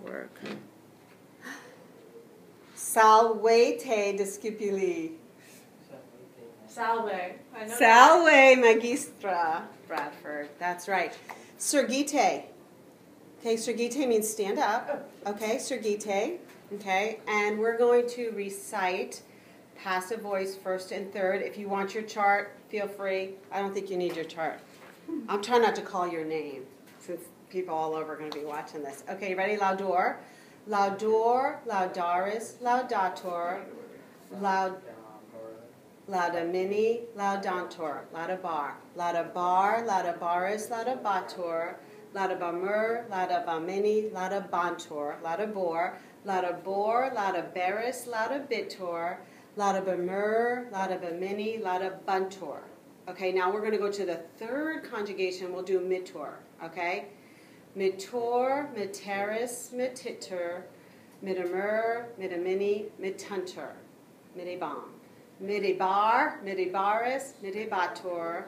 work. Salvete discipuli. Salve. Salve magistra. Bradford. That's right. Surgite. Okay, surgite means stand up. Okay, surgite. Okay, and we're going to recite passive voice first and third. If you want your chart, feel free. I don't think you need your chart. I'm trying not to call your name since people all over are going to be watching this. Okay, you ready? Laudor. Laudor, laudaris, laudator, laudamini, laudantor, laudabar, laudabar, laudabaris, laudabator, laudabamur, laudabamini, laudabantor, laudabor, laudabor, laudabaris, laudabitor, laudabamur, laudabamini, laudabantor. Okay, now we're going to go to the third conjugation. We'll do mitor, okay? Mitor, miteris, mititor, mitamur, mitamini, mitunter, mitibam. Mitibar, mitibaris, mitibator,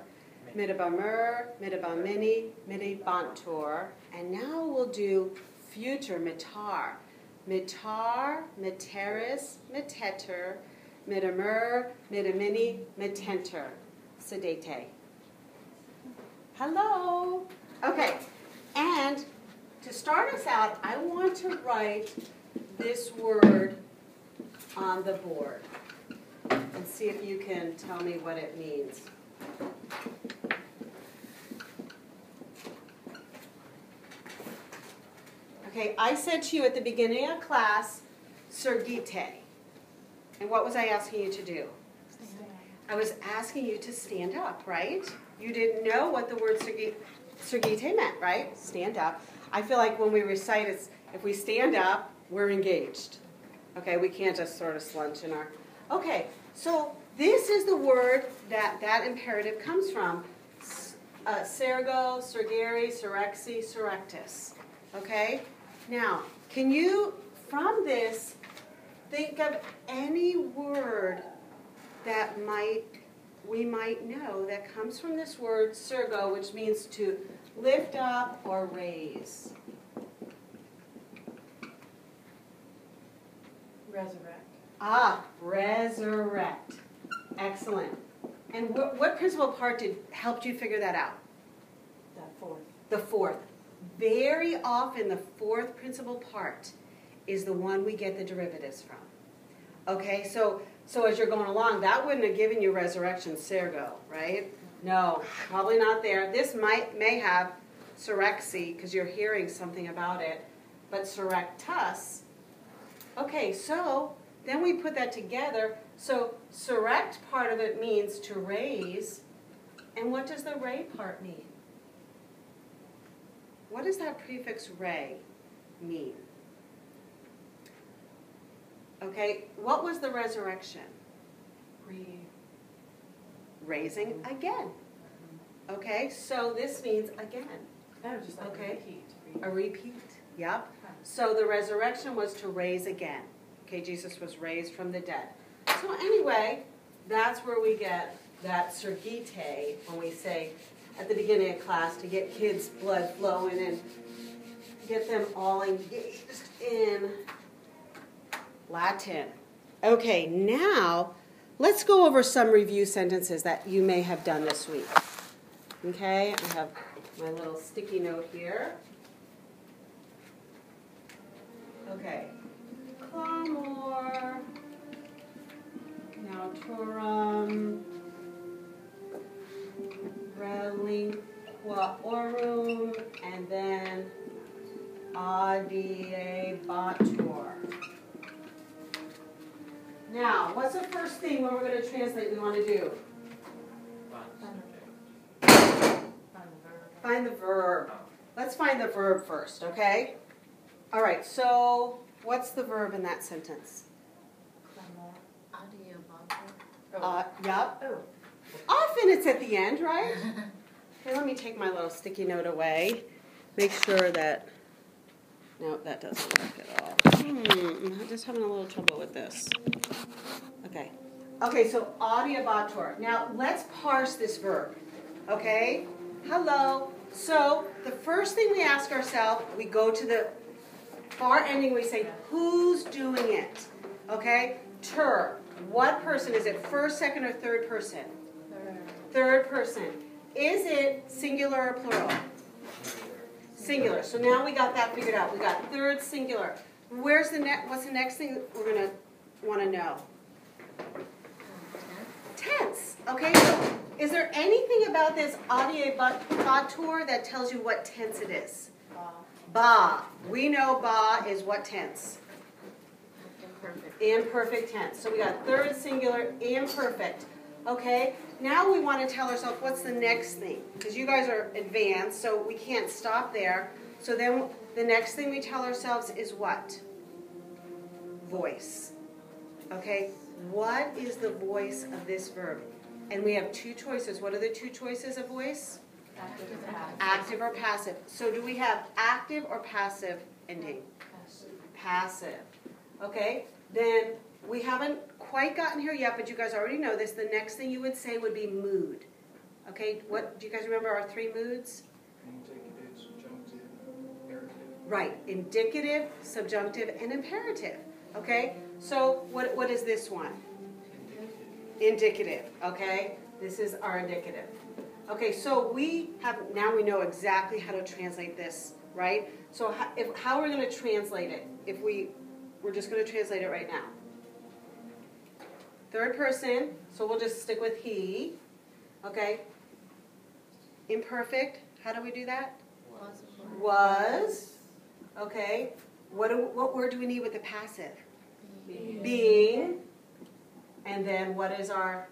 mitabamur, mitabamini, mitibantor. And now we'll do future, mitar. Mitar, miteris, miteter, mitamur, mitamini, mitenter. Sedate. Hello. Okay. And to start us out, I want to write this word on the board and see if you can tell me what it means. Okay, I said to you at the beginning of class, surgite. And what was I asking you to do? I was asking you to stand up, right? You didn't know what the word surgite meant, right? Stand up. I feel like when we recite it, if we stand up, we're engaged. Okay, we can't just sort of slunch in our... Okay, so this is the word that imperative comes from. Sergo, surgere, surrexi, surrectus. Okay? Now, can you, from this, think of any word that we might know that comes from this word sergo, which means to lift up or raise? Resurrect. Ah, resurrect. Excellent. And what principal part helped you figure that out? The fourth. The fourth. Very often the fourth principal part is the one we get the derivatives from. Okay, so as you're going along, that wouldn't have given you resurrection, sergo, right? No, probably not there. This may have surrexi, because you're hearing something about it, but surrectus. Okay, so then we put that together. So surrect part of it means to raise, and what does the ray part mean? What does that prefix ray mean? Okay, what was the resurrection? Raising again. Okay, so this means again. Oh, just like okay. a repeat. A repeat, yep. So the resurrection was to raise again. Okay, Jesus was raised from the dead. So anyway, that's where we get that surgite when we say at the beginning of class to get kids' blood flowing and get them all engaged in Latin. Okay, now let's go over some review sentences that you may have done this week. Okay, I have my little sticky note here. Okay. Clamor, nautorum, relinquorum, and then adiebator. Now, what's the first thing when we're going to translate we want to do? Find the verb. Let's find the verb first, okay? All right, so what's the verb in that sentence? Yep. Oh. Often it's at the end, right? Okay, let me take my little sticky note away. Make sure that... No, that doesn't work at all. I'm just having a little trouble with this. Okay. Okay, so adiebator. Now, let's parse this verb. Okay? Hello. So, the first thing we ask ourselves, we go to the For ending, we say, who's doing it? Okay? Ter. What person? Is it first, second, or third person? Third person. Is it singular or plural? Singular. So now we got that figured out. We got third singular. What's the next thing we're going to want to know? Tense. Okay, so is there anything about this adjective that tells you what tense it is? Ba. We know ba is what tense? Imperfect. Imperfect tense. So we got third singular, imperfect. Okay, now we want to tell ourselves what's the next thing. Because you guys are advanced, so we can't stop there. So then the next thing we tell ourselves is what? Voice. Okay, what is the voice of this verb? And we have two choices. What are the two choices of voice? Active or passive. So do we have active or passive ending? Passive. Okay, then we haven't quite gotten here yet, but you guys already know this. The next thing you would say would be mood. Okay, what do you guys remember our three moods? Indicative, subjunctive, imperative. Right, indicative, subjunctive, and imperative. Okay, so what is this one? Indicative. Okay, this is our indicative. Okay, so now we know exactly how to translate this, right? So how are we going to translate it? We're just going to translate it right now. Third person, so we'll just stick with he. Okay. Imperfect, how do we do that? Was. Okay. What word do we need with the passive? Being. And then what is our?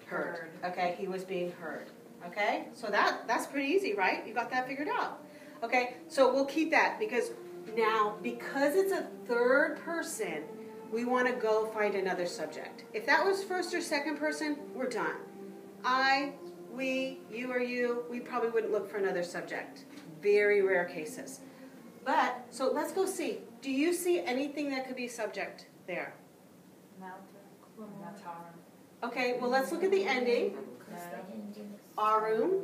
Heard. Okay, he was being heard. Okay, so that's pretty easy, right? You got that figured out. Okay, so we'll keep that because it's a third person, we want to go find another subject. If that was first or second person, we're done. I, we, you or you, we probably wouldn't look for another subject. Very rare cases. But, so let's go see. Do you see anything that could be subject there? Okay, well let's look at the ending. Arum.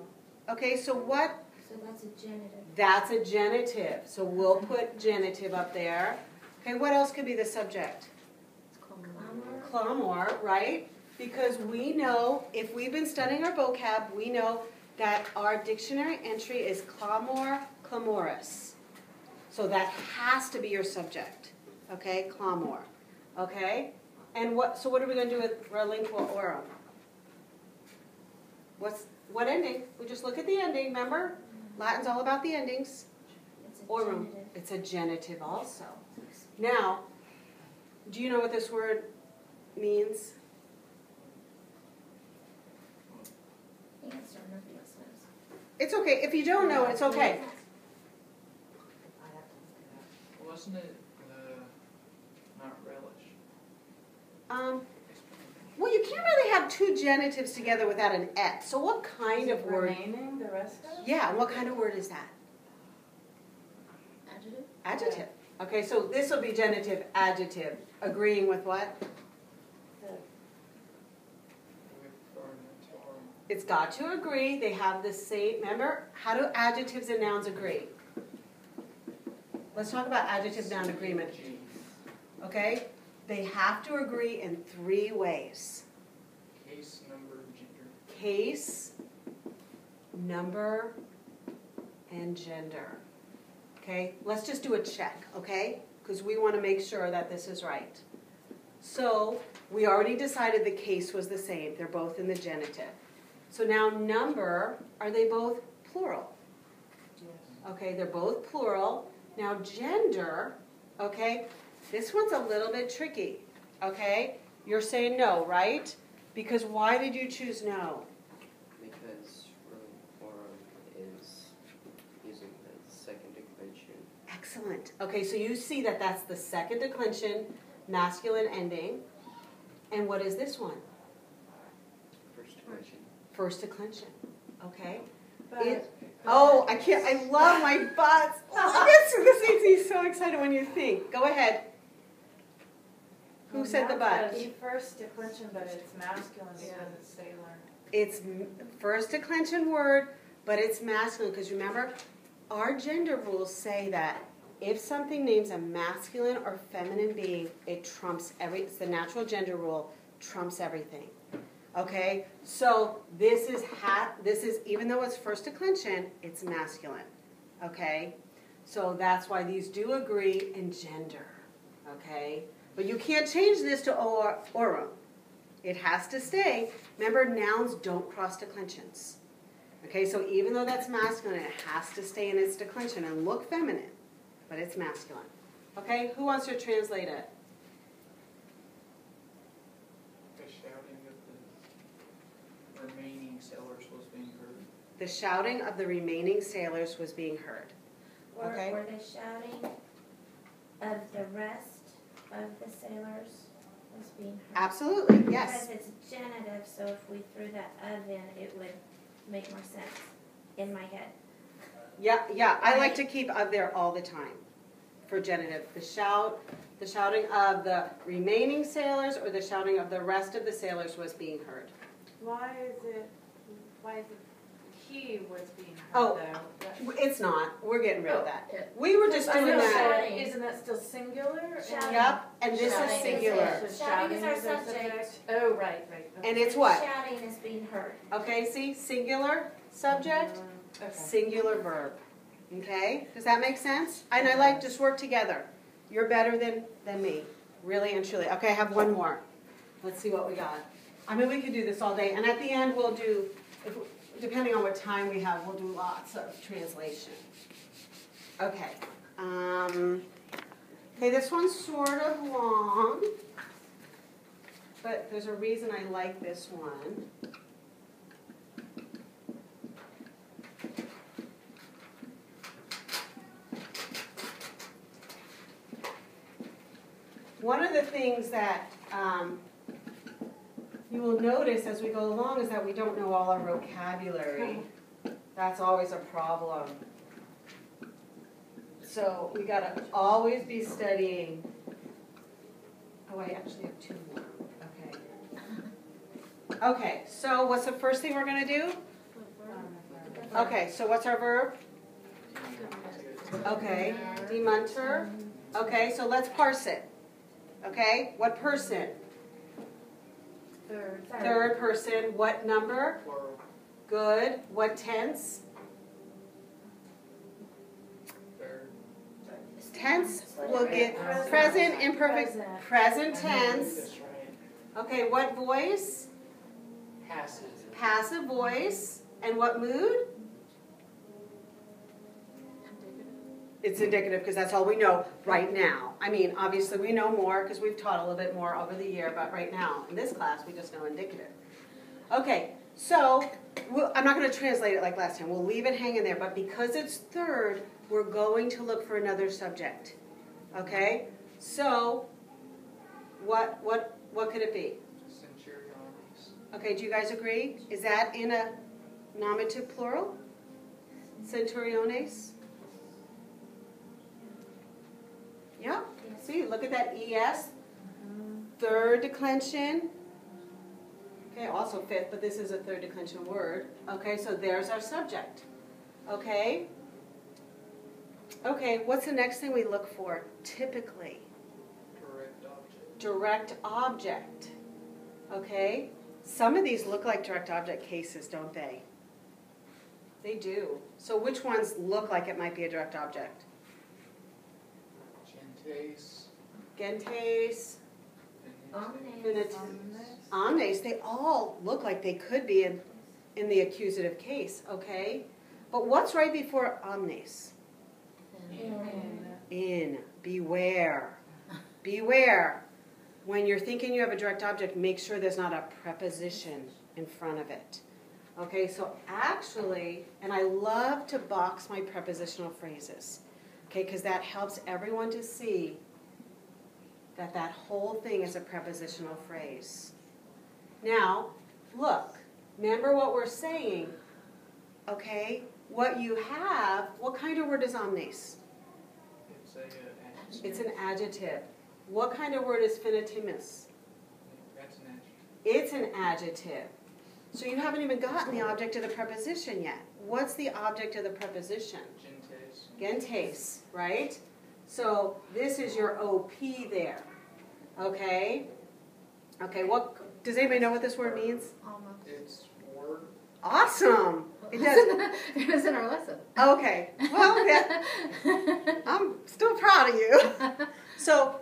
Okay, so what? So that's a genitive. That's a genitive. So we'll put genitive up there. Okay, what else could be the subject? Clamor, right? Because we know, if we've been studying our vocab, we know that our dictionary entry is clamor, clamoris. So that has to be your subject. Okay, clamor. Okay? And so what are we going to do with relinquo orum? What ending? We just look at the ending, remember? Latin's all about the endings. Orum. It's a genitive also. Now, do you know what this word means? It's okay. If you don't know, it's okay. Wasn't it not relish? Well, you can't really have two genitives together without an et. So what kind of word? Remaining, the rest of it? Yeah, what kind of word is that? Adjective. Adjective. Okay, so this will be genitive, adjective. Agreeing with what? It's got to agree. They have the same. Remember, how do adjectives and nouns agree? Let's talk about adjective noun agreement. Okay? They have to agree in three ways. Case, number, gender. Case, number, and gender. Okay? Let's just do a check, okay? Because we want to make sure that this is right. So, we already decided the case was the same. They're both in the genitive. So now number, are they both plural? Yes. Okay, they're both plural. Now gender, okay, this one's a little bit tricky, okay? You're saying no, right? Because why did you choose no? Because orum is using the second declension. Excellent. Okay, so you see that that's the second declension, masculine ending. And what is this one? First declension. First declension, okay? But, I can't, I love my butts. Oh, this makes me so excited when you think. Go ahead. Who said the butt? It's first declension, but it's masculine because it's sailor. It's first declension word, but it's masculine. Because remember, our gender rules say that if something names a masculine or feminine being, it trumps it's the natural gender rule, trumps everything. Okay, so this is even though it's first declension, it's masculine. Okay, so that's why these do agree in gender. Okay, but you can't change this to orum. It has to stay. Remember, nouns don't cross declensions. Okay, so even though that's masculine, it has to stay in its declension and look feminine, but it's masculine. Okay, who wants to translate it? The shouting of the remaining sailors was being heard. The shouting of the remaining sailors was being heard. Okay. Or the shouting of the rest of the sailors was being heard. Absolutely, yes. Because it's genitive, so if we threw that of in, it would make more sense in my head. Yeah, I like to keep of there all the time for genitive. The shouting of the remaining sailors or the shouting of the rest of the sailors was being heard. Why is it he was being heard Oh, though? it's not. We're getting rid of Oh, that. We were just I doing know, that. but isn't that still singular? Shouting. Yep, and this Shouting is is singular. it. Shouting is our subject. Oh, right. And it's what? Shouting is being heard. Okay, see, singular subject, Okay. singular verb. Okay, does that make sense? And I like just work together. You're better than me, really and truly. Okay, I have one more. Let's see what we got. I mean, we could do this all day, and at the end we'll do, depending on what time we have, we'll do lots of translation. Okay. Okay, this one's sort of long, but there's a reason I like this one. One of the things that you will notice as we go along is that we don't know all our vocabulary. That's always a problem. So we got to always be studying. Oh, I actually have two more. Okay. Okay, so what's the first thing we're going to do? Okay, so what's our verb? Okay, demunter. Okay, so let's parse it. Okay, what person? Third person. What number? Plural. Good. What tense? Third. Tense. We'll get present, imperfect, present tense. That's right. Okay, what voice? Passive. Passive voice. And what mood? It's indicative because that's all we know right now. I mean, obviously we know more because we've taught a little bit more over the year, but right now, in this class, we just know indicative. Okay, so I'm not going to translate it like last time. We'll leave it hanging there, but because it's third, we're going to look for another subject. Okay? So, what could it be? Centuriones. Okay, do you guys agree? Is that in a nominative plural? Centuriones? Yeah. See, look at that ES. Third declension. Okay, also fifth, but this is a third declension word. Okay, so there's our subject. Okay. Okay, what's the next thing we look for typically? Direct object. Direct object. Okay. Some of these look like direct object cases, don't they? They do. So which ones look like it might be a direct object? Gentes. Gentes, Omnes. omnes, they all look like they could be in the accusative case, okay? But what's right before omnes? In. Beware. Beware. When you're thinking you have a direct object, make sure there's not a preposition in front of it. Okay, so actually, and I love to box my prepositional phrases, okay, because that helps everyone to see that that whole thing is a prepositional phrase. Now, look, remember what we're saying, okay? What you have, what kind of word is omnes? It's a adjective. It's an adjective. What kind of word is finitimus? That's an adjective. It's an adjective. So you haven't even gotten the object of the preposition yet. What's the object of the preposition? Gentes. Gentes, right? So this is your OP there. Okay? Okay, what does anybody know what this word means? Almost. It's word. Awesome. It does. It was in our lesson. Okay. Well, yeah, I'm still proud of you. So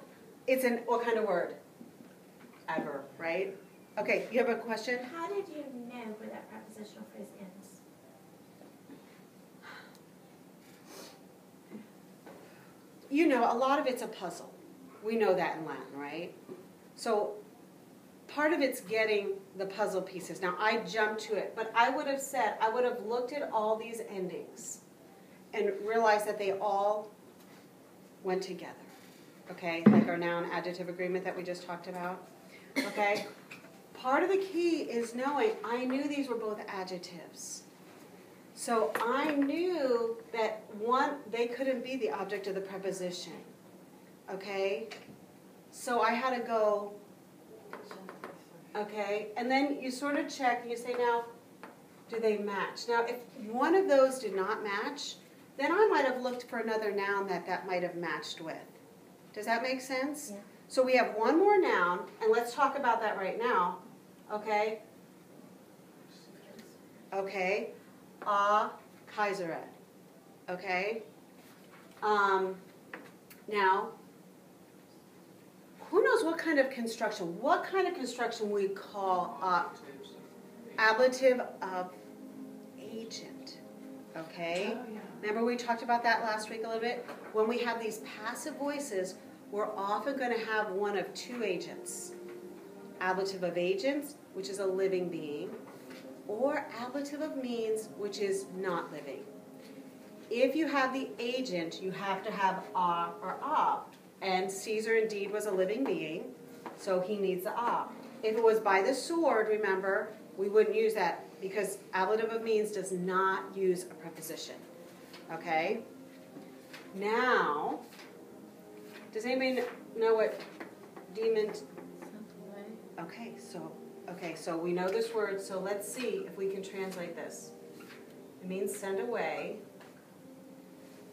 it's an what kind of word? Adverb, right? Okay, you have a question? How did you know where that prepositional phrase ends? You know, a lot of it's a puzzle. We know that in Latin, right? So part of it's getting the puzzle pieces. Now, I jumped to it, but I would have looked at all these endings and realized that they all went together, okay? Like our noun adjective agreement that we just talked about, okay? Part of the key is knowing I knew these were both adjectives. So I knew that they couldn't be the object of the preposition, okay? So I had to go, okay? And then you sort of check and you say, now, do they match? Now, if one of those did not match, then I might have looked for another noun that might have matched with. Does that make sense? Yeah. So we have one more noun, and let's talk about that right now, okay? Okay. Kaiseret. Okay? Now, who knows what kind of construction? What kind of construction we call Adjectives. ablative of agent? Okay? Oh, yeah. Remember we talked about that last week a little bit? When we have these passive voices, we're often going to have one of two agents. Ablative of agents, which is a living being, or ablative of means, which is not living. If you have the agent, you have to have a or a. And Caesar indeed was a living being, so he needs the a. If it was by the sword, remember, we wouldn't use that because ablative of means does not use a preposition. Okay? Now, does anybody know what demon? Okay, so we know this word, so let's see if we can translate this. It means send away.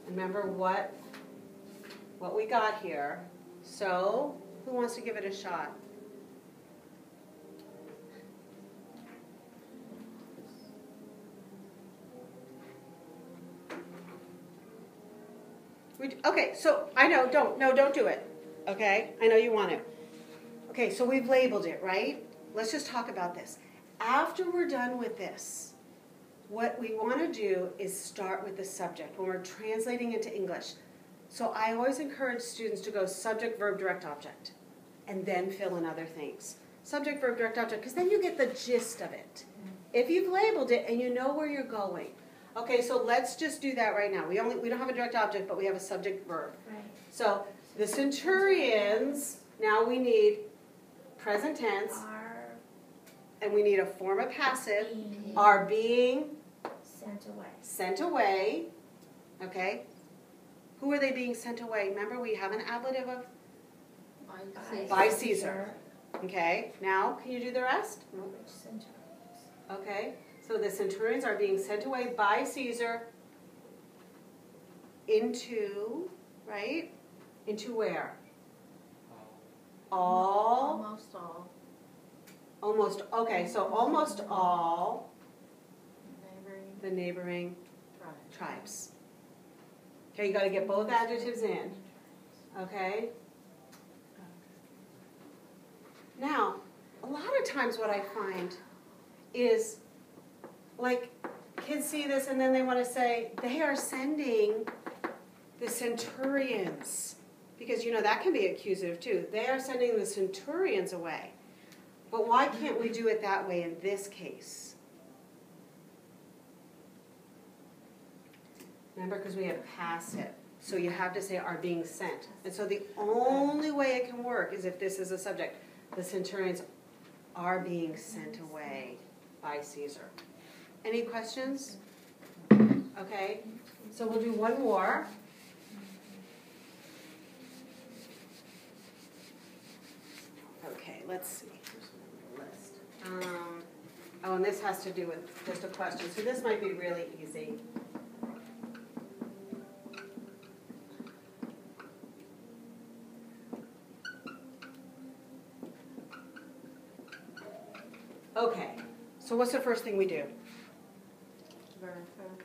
Remember what we got here. So, who wants to give it a shot? Okay, so I know, don't do it. Okay, I know you want to. Okay, so we've labeled it, right? Let's just talk about this. After we're done with this, what we want to do is start with the subject when we're translating into English. So I always encourage students to go subject, verb, direct, object, and then fill in other things. Subject, verb, direct, object, because then you get the gist of it. If you've labeled it and you know where you're going. Okay, so let's just do that right now. We don't have a direct object, but we have a subject, verb. Right. So the centurions, now we need present tense, Are and we need a form of passive, being are being sent away. sent away, okay? Who are they being sent away? Remember, we have an ablative of, by Caesar. Okay, now can you do the rest? Which centurions? Okay, so the centurions are being sent away by Caesar into, right? Into where? All. Almost all. Almost, okay, so almost all Neighboring the neighboring tribes. tribes. Okay, you got to get both adjectives in. Okay? Now, a lot of times what I find is, like, kids see this and then they want to say, they are sending the centurions. Because, you know, that can be accusative too. They are sending the centurions away. But why can't we do it that way in this case? Remember, because we have passive. So you have to say are being sent. And so the only way it can work is if this is a subject. The centurions are being sent away by Caesar. Any questions? Okay, so we'll do one more. Okay, let's see. Here's another list. Oh, and this has to do with just a question. So this might be really easy. Okay, so what's the first thing we do? Verb.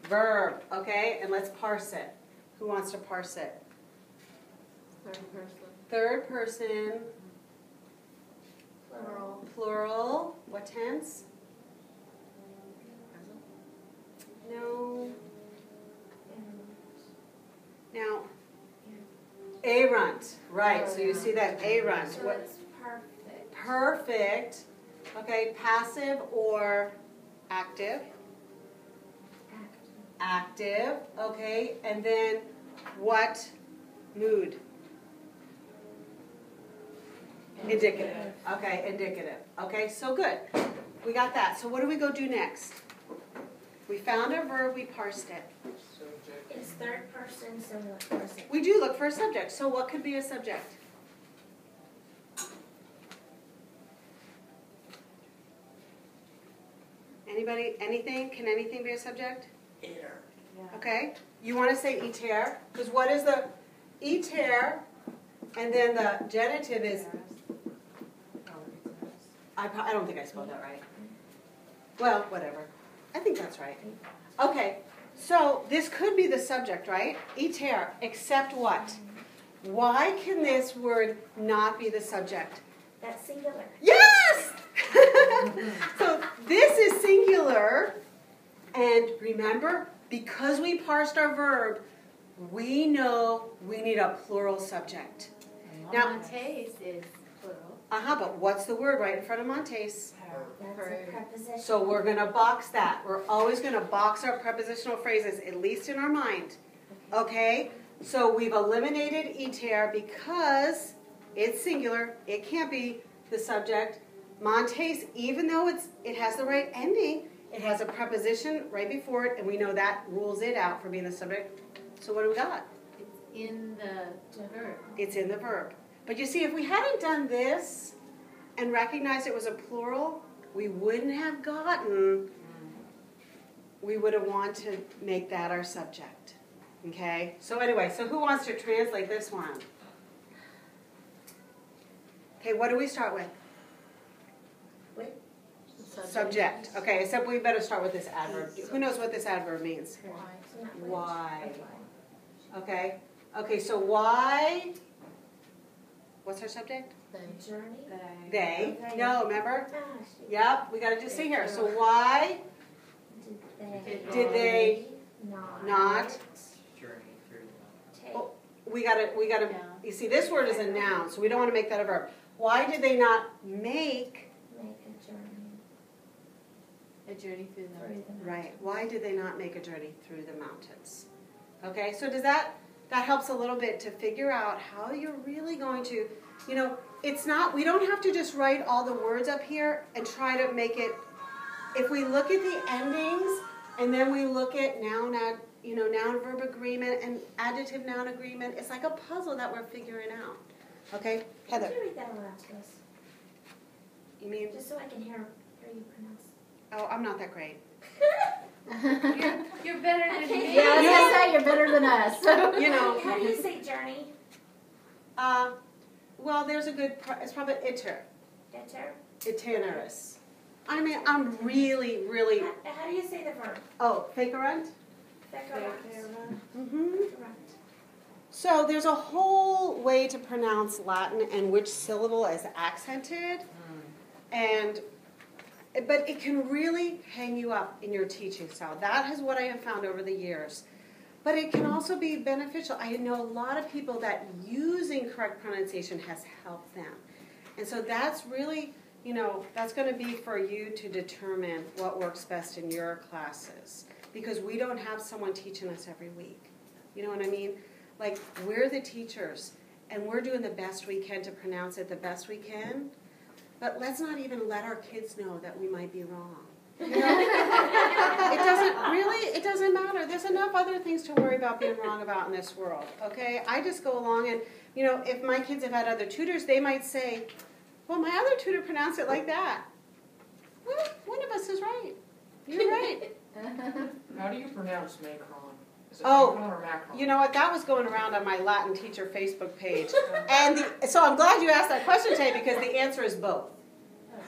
Verb, okay, and let's parse it. Who wants to parse it? Third person. Third person, Plural. plural, what tense? No. Now, arunt, right, so you see that arunt. So What? it's perfect. Perfect, okay, passive or active? Active, okay, and then what mood? Indicative. Okay, indicative. Okay, so good. We got that. So what do we go do next? We found our verb, we parsed it. Subject. It's third person, so we look for a subject. We do look for a subject. So what could be a subject? Anybody, anything? Can anything be a subject? Iter. Okay. You want to say iter, because what is the iter, and then the genitive is, I don't think I spelled that right. Well, whatever. I think that's right. Okay, so this could be the subject, right? Iter, except what? Why can this word not be the subject? That's singular. Yes! So this is singular, and remember, because we parsed our verb, we know we need a plural subject. Now, Montes is plural. but what's the word right in front of Montes? That's a preposition. So we're going to box that. We're always going to box our prepositional phrases, at least in our mind. Okay? So we've eliminated iter because it's singular. It can't be the subject. Montes, even though it has the right ending, it has a preposition right before it, and we know that rules it out for being the subject. So what do we got? It's in the verb. It's in the verb. But you see, if we hadn't done this and recognized it was a plural, we wouldn't have we would have wanted to make that our subject. Okay? So anyway, so who wants to translate this one? Okay, what do we start with? Subject. Okay, except we better start with this adverb. Who knows what this adverb means? Why. Okay. Okay, so why? What's our subject? Journey. They. No, remember? Ah, shoot. Yep, we got to just see here. So why did they not? Journey through take? Oh, we got to. You see, this word is a noun, so we don't want to make that a verb. Why did they not make? Make a journey A journey through the through the Right. Why did they not make a journey through the mountains? Okay, so does that helps a little bit to figure out how you're really going to, it's not, we don't have to just write all the words up here and try to make it, if we look at the endings and then we look at noun, verb agreement and adjective noun agreement, it's like a puzzle that we're figuring out. Okay, Heather. Could you read that aloud to us? You mean, Just so I can hear you pronounce. oh, I'm not that great. You're better than me. Yeah, I was gonna say you're better than us. How do you say journey? Well, there's a good, it's probably iter. Iter? Itinerus. I mean, I'm really, really, How do you say the verb? fakerant? Fecorant. Mm-hmm. So there's a whole way to pronounce Latin and which syllable is accented, but it can really hang you up in your teaching style. That is what I have found over the years. But it can also be beneficial. I know a lot of people that using correct pronunciation has helped them. And so that's really, that's going to be for you to determine what works best in your classes. Because we don't have someone teaching us every week. You know what I mean? Like, we're the teachers, and we're doing the best we can to pronounce it the best we can. But let's not even let our kids know that we might be wrong. It doesn't matter. There's enough other things to worry about being wrong about in this world, okay? I just go along and, if my kids have had other tutors, they might say, well, my other tutor pronounced it like that. Well, one of us is right. You're right. How do you pronounce Macron? Is it Oh, Macron or Macron? You know what? That was going around on my Latin teacher Facebook page. And so I'm glad you asked that question today because the answer is both.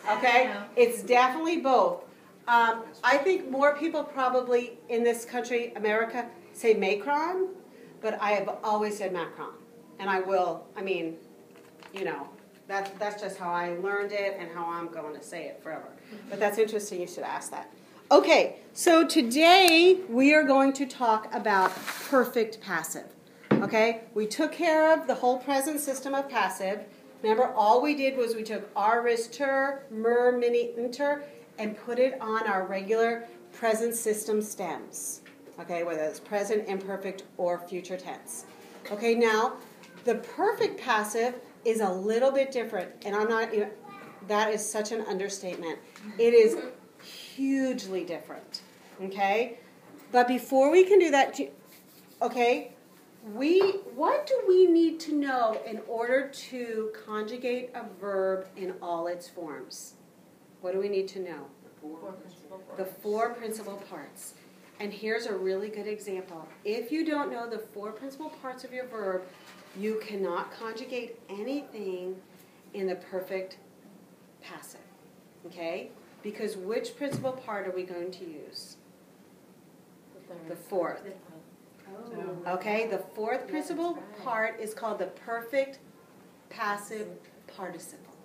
Okay? know. It's definitely both. I think more people probably in this country, America, say Macron, but I have always said Macron. And I will, I mean, you know, that's just how I learned it and how I'm going to say it forever. But that's interesting, you should ask that. Okay, so today we are going to talk about perfect passive. Okay, we took care of the whole present system of passive. Remember, all we did was we took R-ter, mer, mini, inter, and put it on our regular present system stems. Okay, whether it's present, imperfect, or future tense. Okay, now, the perfect passive is a little bit different, and I'm not, that is such an understatement. It is hugely different, okay? But before we can do that, okay, what do we need to know in order to conjugate a verb in all its forms? What do we need to know? The four principal parts. And here's a really good example. If you don't know the four principal parts of your verb, you cannot conjugate anything in the perfect passive, okay? Because which principal part are we going to use? The fourth. Okay, the fourth principal part is called the perfect passive participle.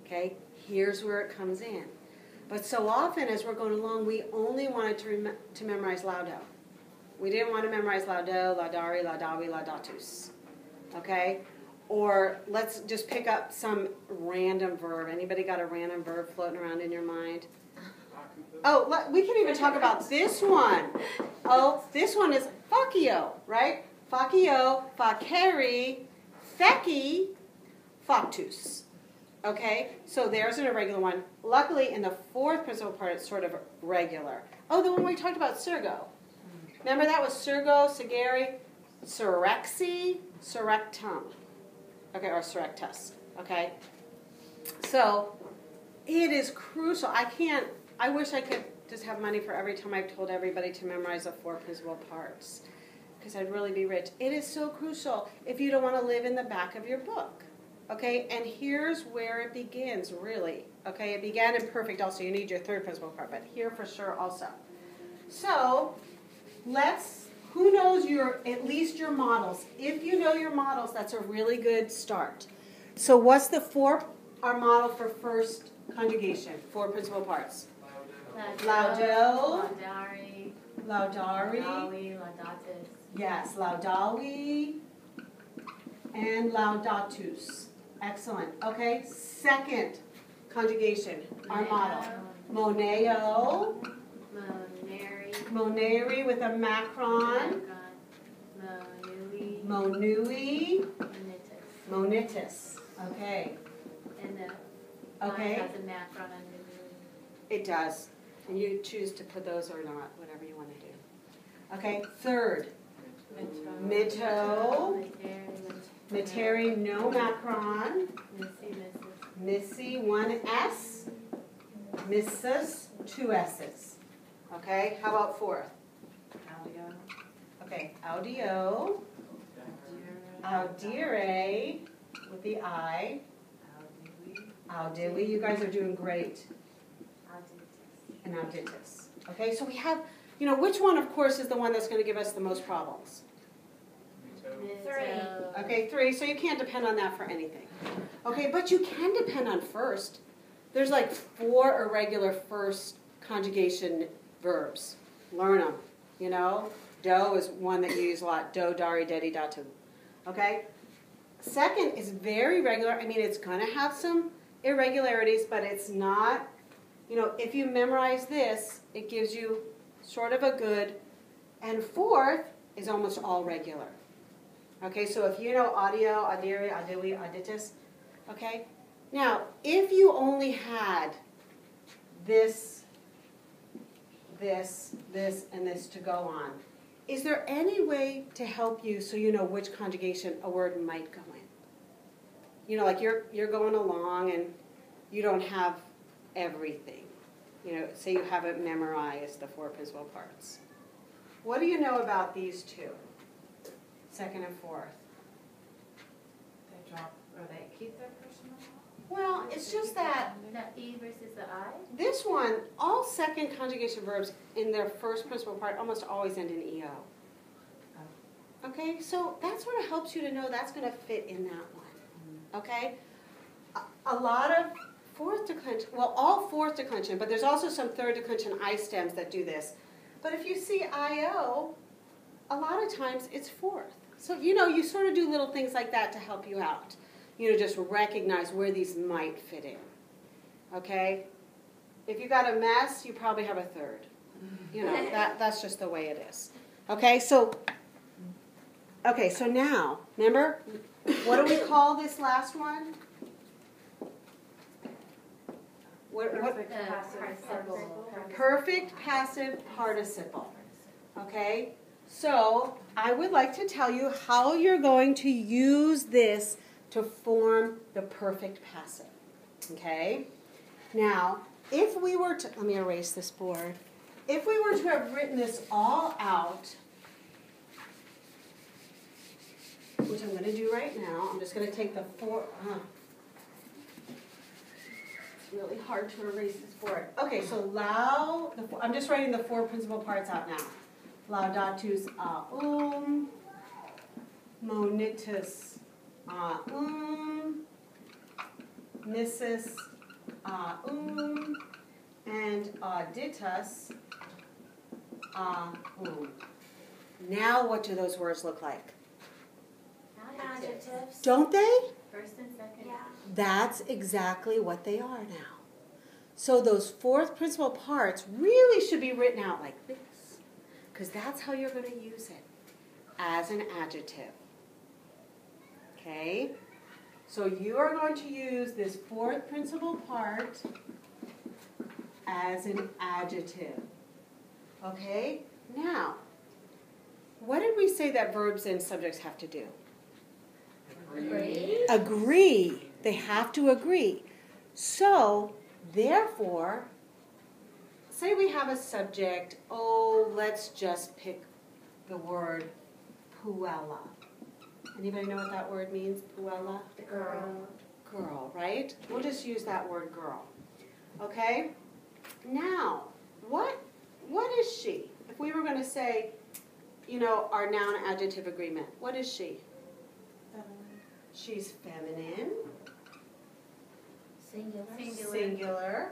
Okay, here's where it comes in. But so often as we're going along, we only wanted to memorize laudo. We didn't want to memorize laudo, laudari, laudawi, laudatus. Okay? Or let's just pick up some random verb. Anybody got a random verb floating around in your mind? Oh, we can even talk about this one. Oh, this one is faccio, right? Faccio, facere, feci, factus. Okay, so there's an irregular one. Luckily, in the fourth principal part, it's sort of regular. Oh, the one we talked about, surgo. Remember that was surgo, segere, surrexi, surrectum. Okay, or surrectus. Okay, so it is crucial. I wish I could just have money for every time I've told everybody to memorize the four principal parts, because I'd really be rich. It is so crucial if you don't want to live in the back of your book. Okay, and here's where it begins, really. Okay, it began in perfect also. You need your third principal part, but here for sure also. So, who knows at least your models? If you know your models, that's a really good start. So what's our model for first conjugation? Four principal parts. Laudo. Laudari. Laudari. Laudawi, laudatus. Yes, laudawi and laudatus. Excellent. Okay, second conjugation, our model. Moneo. Moneri. Moneri with a macron. Monui. Monui. Monitus. Monitus. Okay. And the Okay. has a macron on the It does. And you choose to put those or not, whatever you want to do. Okay, third. Mito. Miteri, no macron. Missy, one S. Missus, two S's. Okay, how about fourth? Okay, audio. Audire with the I. Audivi, you guys are doing great. And auditus. Okay, so we have, which one, of course, is the one that's going to give us the most problems? Okay, 3, so you can't depend on that for anything. Okay, but you can depend on first. There's like 4 irregular first conjugation verbs. Learn them, Do is one that you use a lot. Do, dari, dedi, datu. Okay? Second is very regular. I mean, it's going to have some irregularities, but it's not, if you memorize this, it gives you sort of a good. And fourth is almost all regular. Okay, so if you know audio, audire, audui, auditus, okay? Now, if you only had this, and this to go on, is there any way to help you so you know which conjugation a word might go in? Like you're going along and you don't have everything. Say you haven't memorized the 4 principal parts. What do you know about these 2? Second and fourth. They drop, or they keep their personal? Well, it's just that The E versus the I? this one, all second conjugation verbs in their first principal part almost always end in EO. Okay, so that sort of helps you to know that's going to fit in that one. Okay? A lot of fourth declension, well, all fourth declension, but there's also some third declension I stems that do this. But if you see IO, a lot of times it's fourth. So, you sort of do little things like that to help you out. Just recognize where these might fit in. Okay? If you got a mess, you probably have a third. That's just the way it is. Okay, so now, remember, what do we call this last one? Perfect The passive participle. Perfect passive participle. Okay? So, I would like to tell you how you're going to use this to form the perfect passive. Okay? Now, if we were to, let me erase this board. If we were to have written this all out, which I'm going to do right now, I'm just going to take the four, it's really hard to erase this board. Okay, so I'm just writing the four principal parts out now. Laudatus monitus nissus and auditus Now what do those words look like? Adjectives. Don't they? First and second. Yeah. That's exactly what they are now. So those fourth principal parts really should be written out like this, because that's how you're going to use it, as an adjective. Okay? So you are going to use this fourth principal part as an adjective. Okay? Now, what did we say that verbs and subjects have to do? Agree. Agree. They have to agree. So, therefore, say we have a subject, let's just pick the word puella. Anybody know what that word means, puella? Girl. Girl, right? We'll just use that word girl. Okay? Now, what is she? If we were going to say, our noun adjective agreement, what is she? She's feminine. Singular.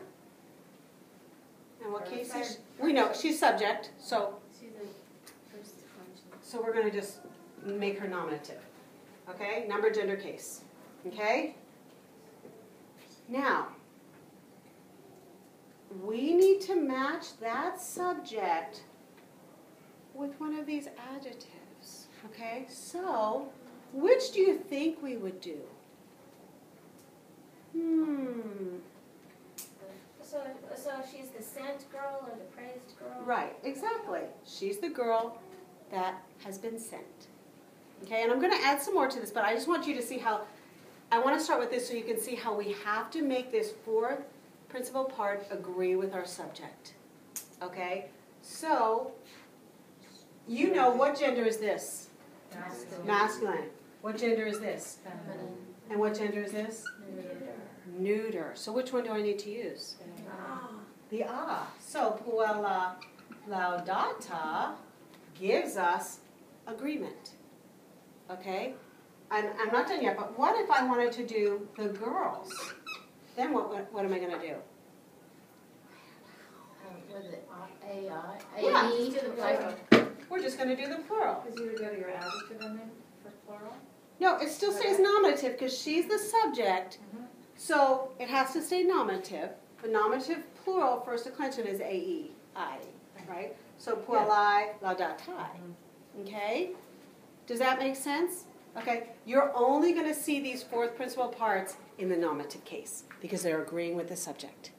And what case is she? We know, she's subject, so She's a first declension. so we're going to just make her nominative. Okay? Number, gender, case. Okay? Now, we need to match that subject with one of these adjectives. Okay? So, which do you think we would do? So she's the sent girl or the praised girl? Right, exactly. She's the girl that has been sent. Okay, and I'm going to add some more to this, but I just want you to see how, I want to start with this so you can see how we have to make this fourth principal part agree with our subject. Okay, so, what gender is this? Masculine. Masculine. What gender is this? Feminine. And what gender is this? Neuter. So which one do I need to use? The So puella laudata gives us agreement. Okay? And I'm not done yet, but what if I wanted to do the girls? Then what am I going to do? Was it AI? Yeah. AE to the plural. We're just going to do the plural. Because you would go to your adjective and then for plural? No, it still stays nominative because she's the subject. So it has to stay nominative. The nominative plural first declension is AE, I, right? So puellai laudatai. Okay? Does that make sense? Okay, you're only going to see these fourth principal parts in the nominative case because they're agreeing with the subject.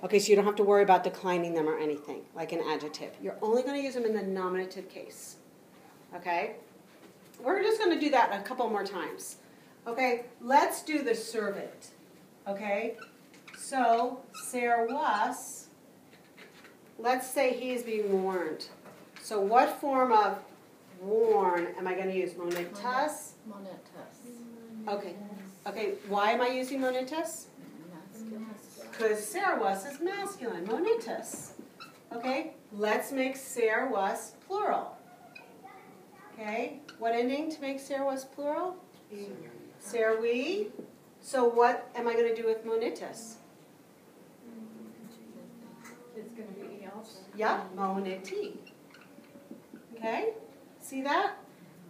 Okay, so you don't have to worry about declining them or anything, like an adjective. You're only going to use them in the nominative case. Okay? We're just going to do that a couple more times. Okay, let's do the servant. Okay? So, servus, let's say he is being warned. So what form of warn am I going to use? Monitas? Monetus. Okay. Okay, why am I using monitas? because servus is masculine, monitus. Okay, let's make servus plural. Okay, what ending to make servus plural? Servi. So what am I going to do with monitus? It's gonna be E also. Yep, moneti. Okay, see that?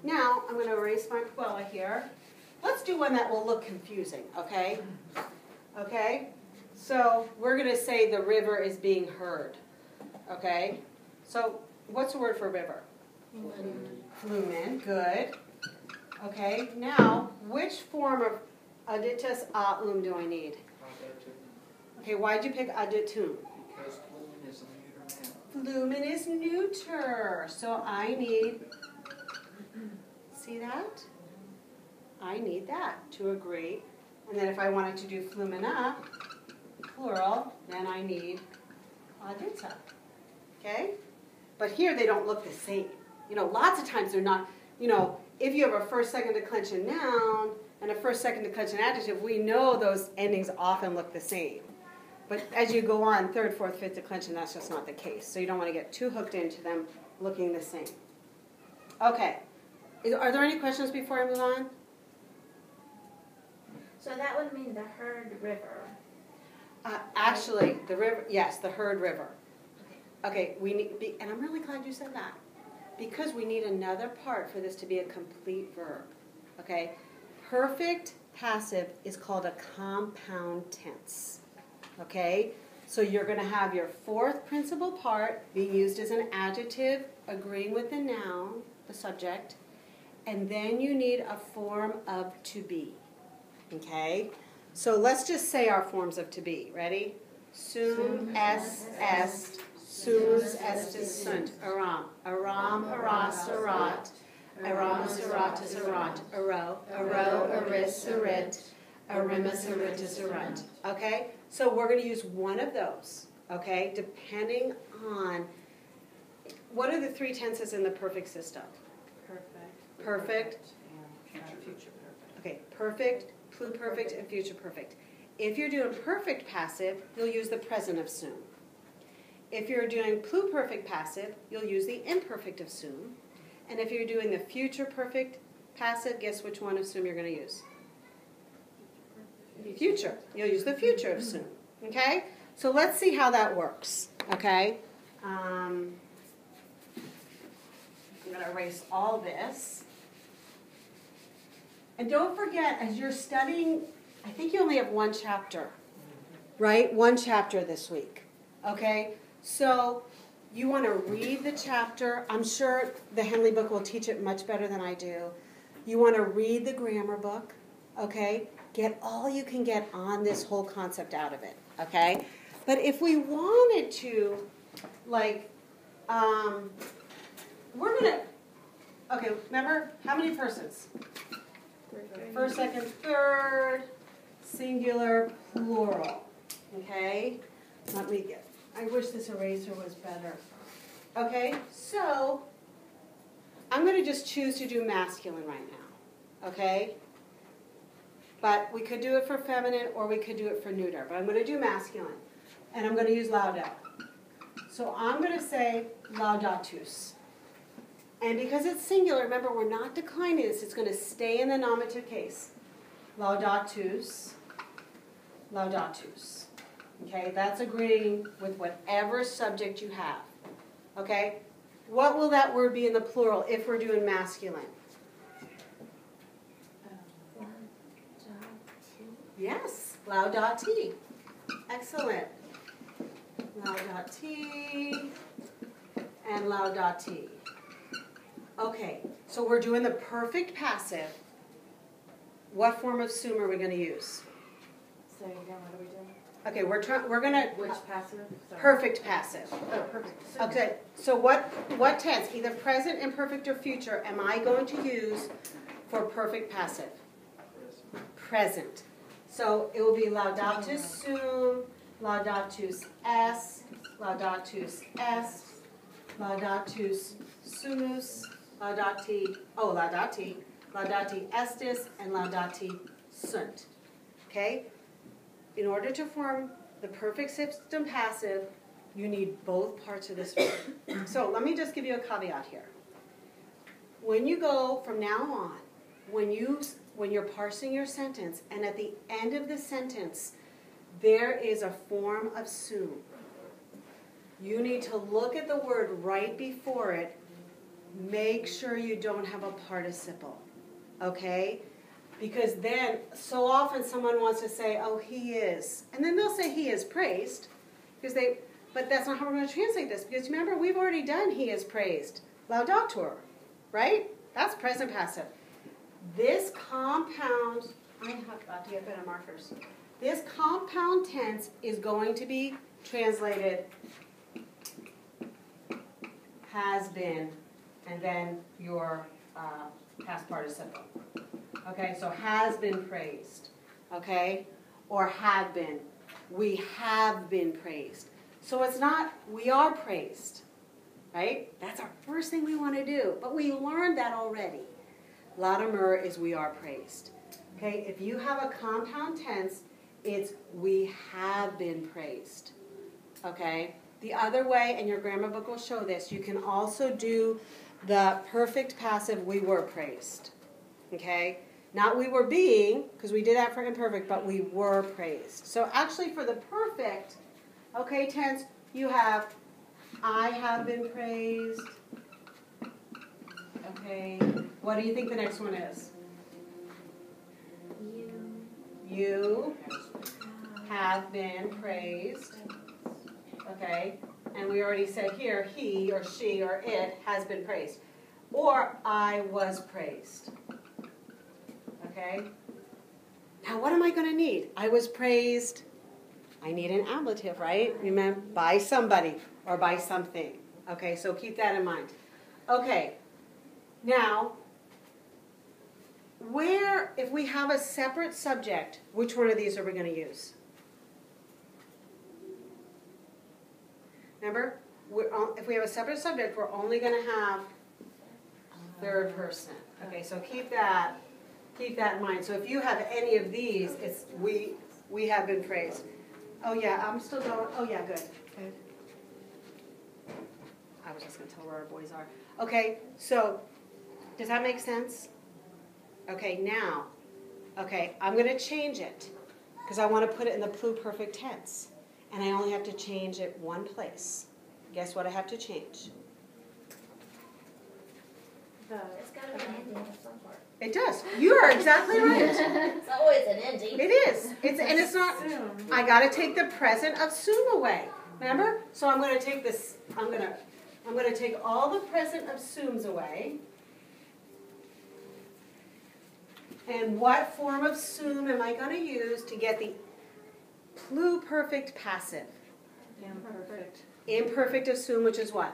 Now, I'm going to erase my puella here. Let's do one that will look confusing, okay? Okay, so we're going to say the river is being heard, okay? So what's the word for river? Flumen, good. Okay, now, which form of additus aum do I need? Adjective, Okay, why'd you pick additum? because flumen is a neuter noun. Flumen is neuter, so I need, see that? I need that to agree. And then if I wanted to do flumina, plural, then I need addita, okay? But here they don't look the same. You know, lots of times they're not, you know, if you have a first, second declension noun and a first, second declension adjective, we know those endings often look the same. But as you go on, third, fourth, fifth declension, that's just not the case. So you don't want to get too hooked into them looking the same. Okay. Are there any questions before I move on? So that would mean the heard river. Actually, the river, yes, the heard river. Okay, we need, and I'm really glad you said that, because we need another part for this to be a complete verb. Okay, perfect passive is called a compound tense. Okay, so you're going to have your fourth principal part being used as an adjective, agreeing with the noun, the subject, and then you need a form of to be. Okay, so let's just say our forms of to be. Ready? Sum est, sumus estis sunt, aram, aras, arat, aramus, aratus, arant, aro, aris, arit, arimus, aritus, arant. Okay, so we're going to use one of those. Okay, depending on what are the three tenses in the perfect system? Perfect. And future perfect. Okay, perfect, pluperfect, and future perfect. If you're doing perfect passive, you'll use the present of sum. If you're doing pluperfect passive, you'll use the imperfect of sum. And if you're doing the future perfect passive, guess which one of sum you're going to use? Future. You'll use the future of sum. Okay? So let's see how that works. Okay? I'm going to erase all this. And don't forget, as you're studying, I think you only have one chapter, right? One chapter this week, okay? So you want to read the chapter. I'm sure the Henley book will teach it much better than I do. You want to read the grammar book, okay? Get all you can get on this whole concept out of it, okay? But if we wanted to, like, we're going to, okay, remember, how many persons? First, second, third, singular, plural. Okay? Let me get, I wish this eraser was better. Okay, so I'm going to just choose to do masculine right now. Okay? But we could do it for feminine or we could do it for neuter. But I'm going to do masculine. And I'm going to use lauda. So I'm going to say laudatus. And because it's singular, remember, we're not declining this. It's going to stay in the nominative case. Laudatus, laudatus. Okay, that's agreeing with whatever subject you have. Okay, what will that word be in the plural if we're doing masculine? Yes, laudati. Excellent. Laudati and laudati. Okay, so we're doing the perfect passive. What form of sum are we going to use? Say again, what are we doing? Okay, we're going to Which passive? Sorry. perfect passive. Oh, perfect. Okay, so what tense, either present, imperfect, or future, am I going to use for perfect passive? Present. So it will be laudatus sum, laudatus est, laudatus est, laudatus sumus, laudati estis, and laudati sunt. Okay? In order to form the perfect system passive, you need both parts of this verb. So let me just give you a caveat here. When you go from now on, when you're parsing your sentence, and at the end of the sentence, there is a form of sum, you need to look at the word right before it. Make sure you don't have a participle, okay? Because then, so often someone wants to say, oh, he is. And then they'll say he is praised. But that's not how we're going to translate this. Because remember, we've already done he is praised. Laudator, right? That's present passive. This compound, I have got to get better markers. This compound tense is going to be translated has been, and then your past participle. Okay, so has been praised, okay? Or have been. We have been praised. So it's not we are praised, right? That's our first thing we want to do. But we learned that already. Latimer is we are praised. Okay, if you have a compound tense, it's we have been praised. Okay? The other way, and your grammar book will show this, you can also do the perfect passive we were praised. Okay? Not we were being, because we did that for imperfect, but we were praised. So actually for the perfect, okay, tense, you have I have been praised. Okay, what do you think the next one is? You have been praised. Okay, and we already said here, he or she or it has been praised. Or I was praised. Okay? Now what am I going to need? I was praised. I need an ablative, right? Remember, by somebody or by something. Okay, so keep that in mind. Okay, now, if we have a separate subject, which one of these are we going to use? Remember, if we have a separate subject, we're only going to have third person. Okay, so keep that in mind. So if you have any of these, it's we have been praised. Oh yeah, I'm still going. Oh yeah, good. I was just going to tell where our boys are. Okay, so does that make sense? Okay, now, I'm going to change it because I want to put it in the pluperfect tense. And I only have to change it one place. Guess what I have to change? It's got to be an ending of some sort. It does. You are exactly right. It's always an ending. It is. It's not. I got to take the present of sum away. Remember? So I'm going to take this. I'm going to take all the present of sums away. And what form of sum am I going to use to get the pluperfect passive? Imperfect. Imperfect of sum, which is what?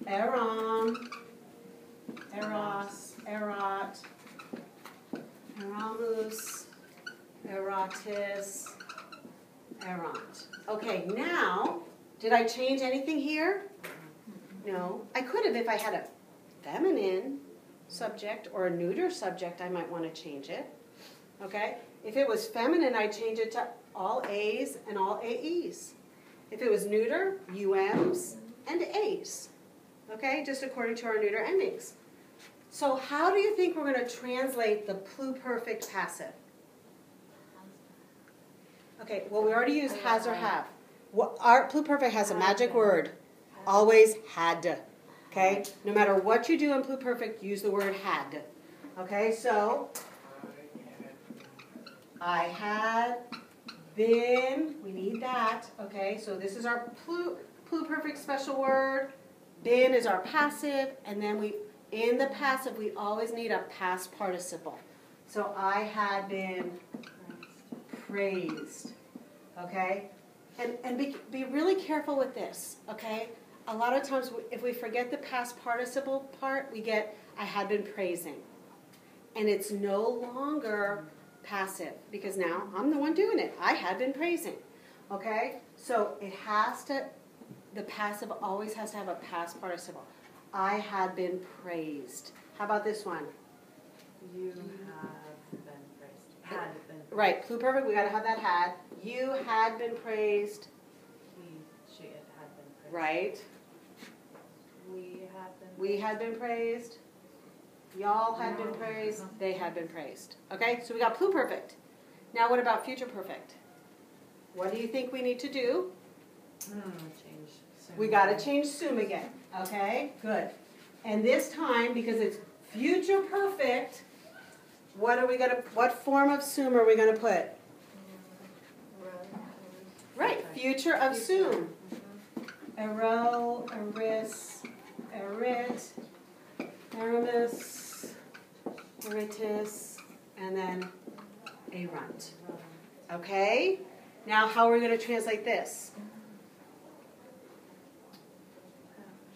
Eram. Eros. Erot. Eramus. Erotis. Erant. Okay, now, did I change anything here? No. I could have if I had a feminine subject or a neuter subject, I might want to change it. Okay? If it was feminine, I'd change it to all A's and all AE's. If it was neuter, UM's and A's. Okay? Just according to our neuter endings. So how do you think we're going to translate the pluperfect passive? Okay, well we already used has or have. Our pluperfect has a magic word. Always had. Okay? No matter what you do in pluperfect, use the word had. Okay, so I had been, we need that. Okay, so this is our pluperfect special word. Been is our passive, and then in the passive we always need a past participle. So I had been praised. Okay? And be really careful with this, okay? A lot of times, if we forget the past participle part, we get, I had been praising. And it's no longer passive, because now I'm the one doing it. I had been praising, okay? So the passive always has to have a past participle. I had been praised. How about this one? You have been praised. Had been praised. Right, pluperfect, we got to have that had. You had been praised, He, she, it had been praised. right? We had been. We had been praised. Y'all had been praised. They had been praised. Okay, so we got pluperfect. Now what about future perfect? What do you think we need to do? Change. We got to change sum again. Okay, good. And this time, because it's future perfect, what form of sum are we going to put? Right, future of sum. Ero, eris, erit, erimus, eritis, and then erunt. Okay? Now how are we going to translate this?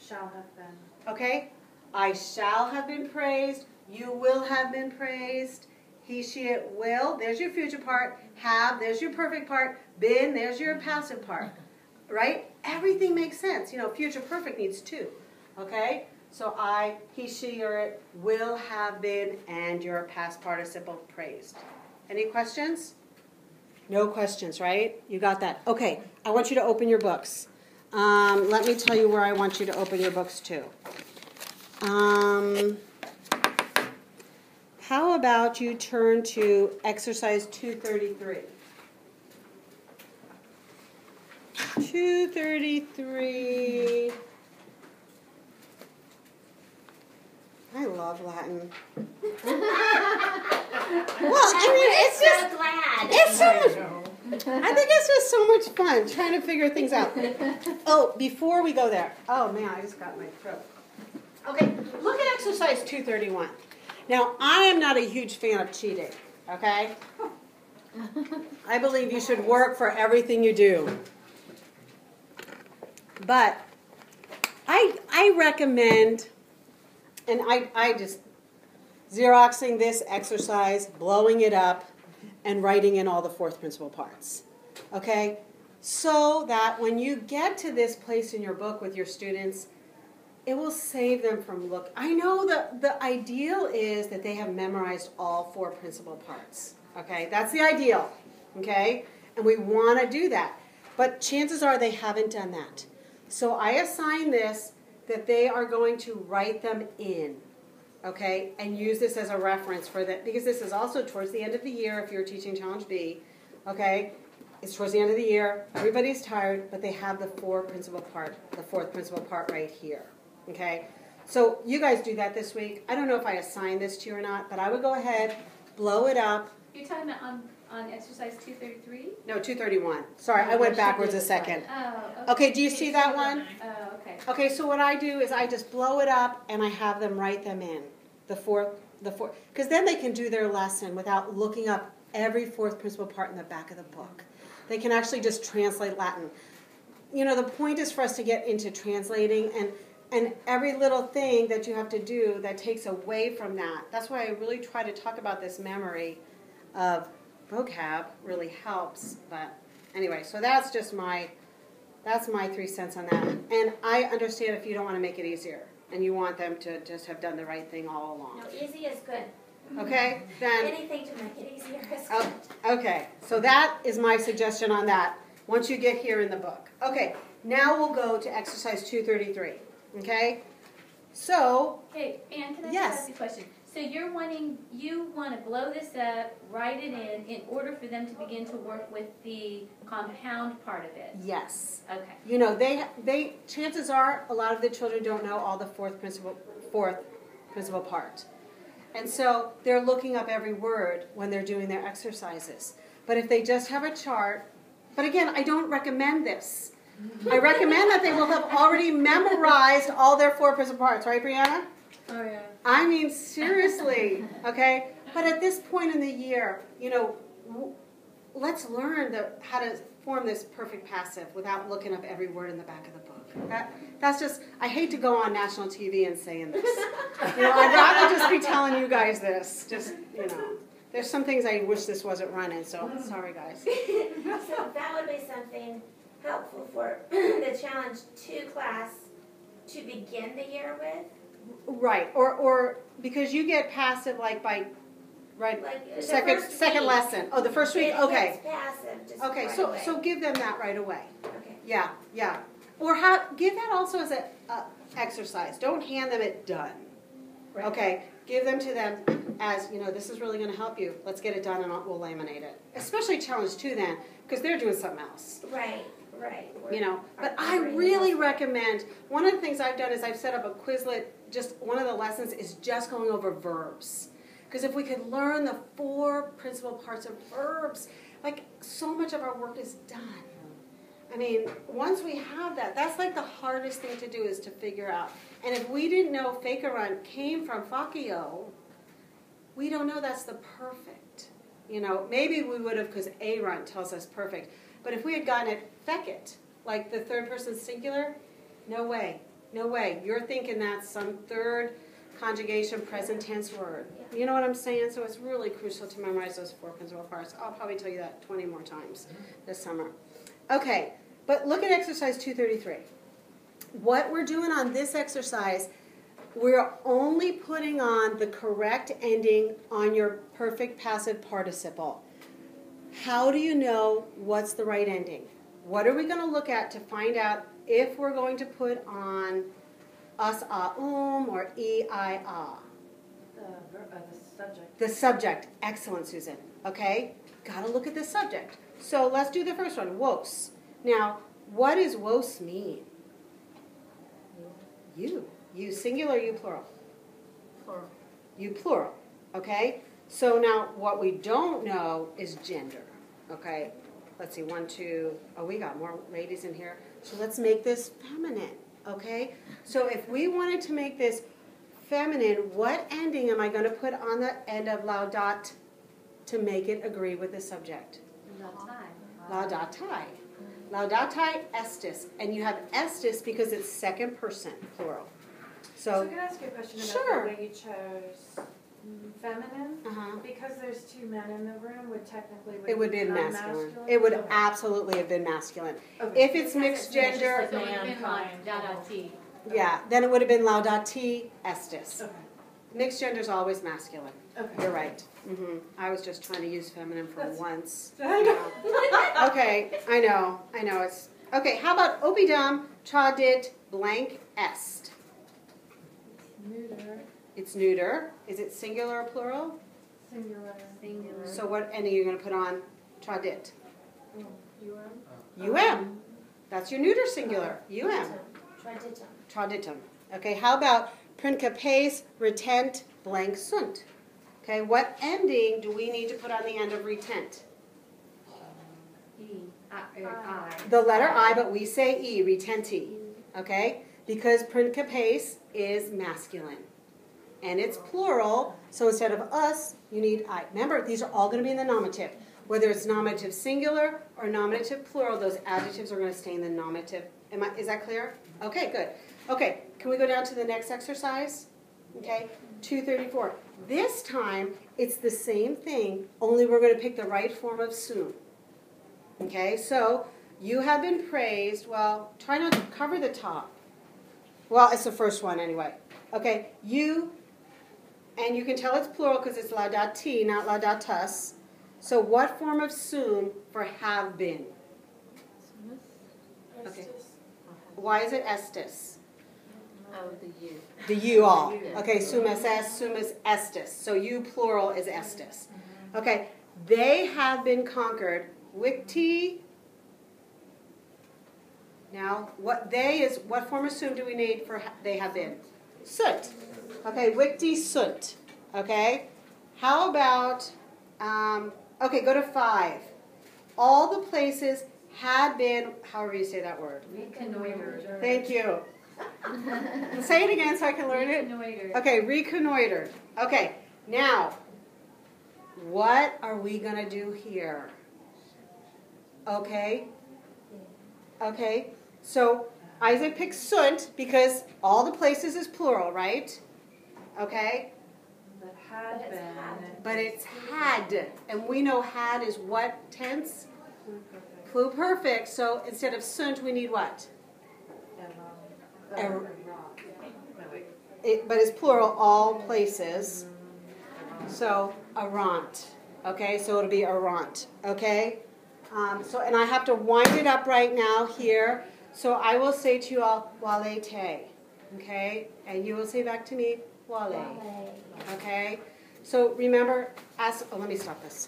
Shall have been. Okay? I shall have been praised. You will have been praised. He, she, it will. There's your future part. Have, there's your perfect part. Been, there's your passive part. Right? Everything makes sense. You know, future perfect needs two. Okay? So I, he, she, or it will have been, and your past participle praised. Any questions? No questions, right? You got that. Okay. I want you to open your books. Let me tell you where I want you to open your books to. How about you turn to exercise 233? 233. I love Latin. Well, I mean, it's so just, glad. it's so much, I think it's just so much fun trying to figure things out. Oh, before we go there, oh man, I just got my throat. Okay, look at exercise 231. Now, I am not a huge fan of cheating, okay? I believe you should work for everything you do. But I recommend, and I just Xeroxing this exercise, blowing it up, and writing in all the fourth principle parts. Okay? So that when you get to this place in your book with your students, it will save them from look. I know the ideal is that they have memorized all four principal parts. Okay? That's the ideal. Okay? And we want to do that. But chances are they haven't done that. So I assign this that they are going to write them in. Okay, and use this as a reference for that, because this is also towards the end of the year if you're teaching Challenge B. Okay, it's towards the end of the year. Everybody's tired, but they have the fourth principal part right here. Okay, so you guys do that this week. I don't know if I assigned this to you or not, but I would go ahead, blow it up. You're talking about on exercise 233? No, 231. Sorry, I went backwards a second. Oh, Okay, do you see that one? Oh, okay. Okay, so what I do is I just blow it up and I have them write them in, the fourth, because then they can do their lesson without looking up every fourth principal part in the back of the book. They can actually just translate Latin. You know, the point is for us to get into translating, and every little thing that you have to do that takes away from that. That's why I really try to talk about this memory of vocab really helps. But anyway, so that's just my 3 cents on that. And I understand if you don't want to make it easier and you want them to just have done the right thing all along. No, easy is good. Okay, then. Anything to make it easier is good. Okay, so that is my suggestion on that once you get here in the book. Okay, now we'll go to exercise 233. Okay, so. Hey, Ann, can I Yes. just ask you a question? So you want to blow this up, write it in order for them to begin to work with the compound part of it. Yes. Okay. You know, they chances are a lot of the children don't know all the fourth principal part. And so they're looking up every word when they're doing their exercises. But if they just have a chart, but again, I don't recommend this. I recommend that they will have already memorized all their four principal parts, right, Brianna? Oh, yeah. I mean, seriously, okay? But at this point in the year, you know, let's learn how to form this perfect passive without looking up every word in the back of the book. That's just, I hate to go on national TV and saying this. You know, I'd rather just be telling you guys this. Just, you know, there's some things I wish this wasn't running, so sorry, guys. So that would be something helpful for the Challenge 2 class to begin the year with. Right, or because you get passive like by Right. Like the Second first second week, lesson. Oh, the first week. if Okay. it's passive, just Okay. right So away. so give them that right away. Okay. Yeah. Yeah. Or give that also as a exercise. Don't hand them it done. Right. Okay. Give them to them as, this is really going to help you. Let's get it done and we'll laminate it. Especially challenge 2 then, because they're doing something else. Right. But I really recommend, one of the things I've done is I've set up a Quizlet, just one of the lessons is just going over verbs. Because if we could learn the 4 principal parts of verbs, like so much of our work is done. I mean, once we have that, that's like the hardest thing to do is to figure out. And if we didn't know fake-a-run came from faccio, we don't know that's the perfect. Maybe we would have because a-run tells us perfect. But if we had gotten it fecit, like the third person singular, no way. No way. You're thinking that's some third conjugation present tense word. You know what I'm saying? So it's really crucial to memorize those 4 principal parts. I'll probably tell you that 20 more times this summer. Okay, but look at exercise 233. What we're doing on this exercise, we're only putting on the correct ending on your perfect passive participle. How do you know what's the right ending? What are we going to look at to find out if we're going to put on us, or e, I, The subject. The subject. Excellent, Susan. Okay? Got to look at the subject. So let's do the first one, wos. Now, what does wos mean? You. You singular, you plural? Plural. You plural. Okay? So now what we don't know is gender. Okay? Let's see, 1, 2. Oh, we got more ladies in here. So let's make this feminine. Okay? So if we wanted to make this feminine, what ending am I going to put on the end of laudat to make it agree with the subject? Laudatai. Laudatai estis. And you have estis because it's second person, plural. So can I ask you a question about Sure. the way you chose feminine? Uh-huh. Because there's 2 men in the room, It would be become masculine. It would Okay. absolutely have been masculine. Okay. If it's mixed gender, So it would have been like Mankind. da-da-ti. yeah, then it would have been laudati estis. Okay. Mixed gender is always masculine. Okay. You're right. I was just trying to use feminine for That's- once. I know. Okay, I know. It's okay. How about opidum tradit blank est? Neuter, It's neuter. Is it singular or plural? singular, Singular. So what ending are you going to put on tradit? UM. Um. That's your neuter singular. Traditum. Traditum. Okay. How about principes retent blank sunt? Okay. What ending do we need to put on the end of retent? E. I. The letter I, but we say E, retenti. Okay? Because principes is masculine. And it's plural, so instead of us, you need I. Remember, these are all going to be in the nominative. Whether it's nominative singular or nominative plural, those adjectives are going to stay in the nominative. Is that clear? Okay, good. Okay, can we go down to the next exercise? Okay, 234. This time, it's the same thing, only we're going to pick the right form of soon. Okay, so you have been praised. Well, try not to cover the top. Well, it's the first one anyway. Okay, you, and you can tell it's plural because it's laudati, not laudatus. So what form of sum for have been? Okay. Why is it estis? Oh, the U. The you all. Okay, sumus est, sumus estis. So you plural is estis. Okay, they have been conquered. Wicti. Now, what form of sum do we need for they have been? Sunt. Okay, wicti sunt. Okay, how about, okay, go to 5. All the places had been, however you say that word. Reconnoitered. Thank you. Say it again so I can learn it. Reconnoitered. Okay, reconnoitered. Okay, now, what are we going to do here? Okay? Okay, so Isaac picks sunt because all the places is plural, right? Okay? But had been. But it's had. And we know had is what tense? Pluperfect. So instead of sunt, we need what? But it's plural, all places. So errant. Okay, so it'll be errant. Okay? And I have to wind it up right now here. So I will say to you all, wale te. Okay? And you will say back to me, wale. Okay? So remember, let me stop this.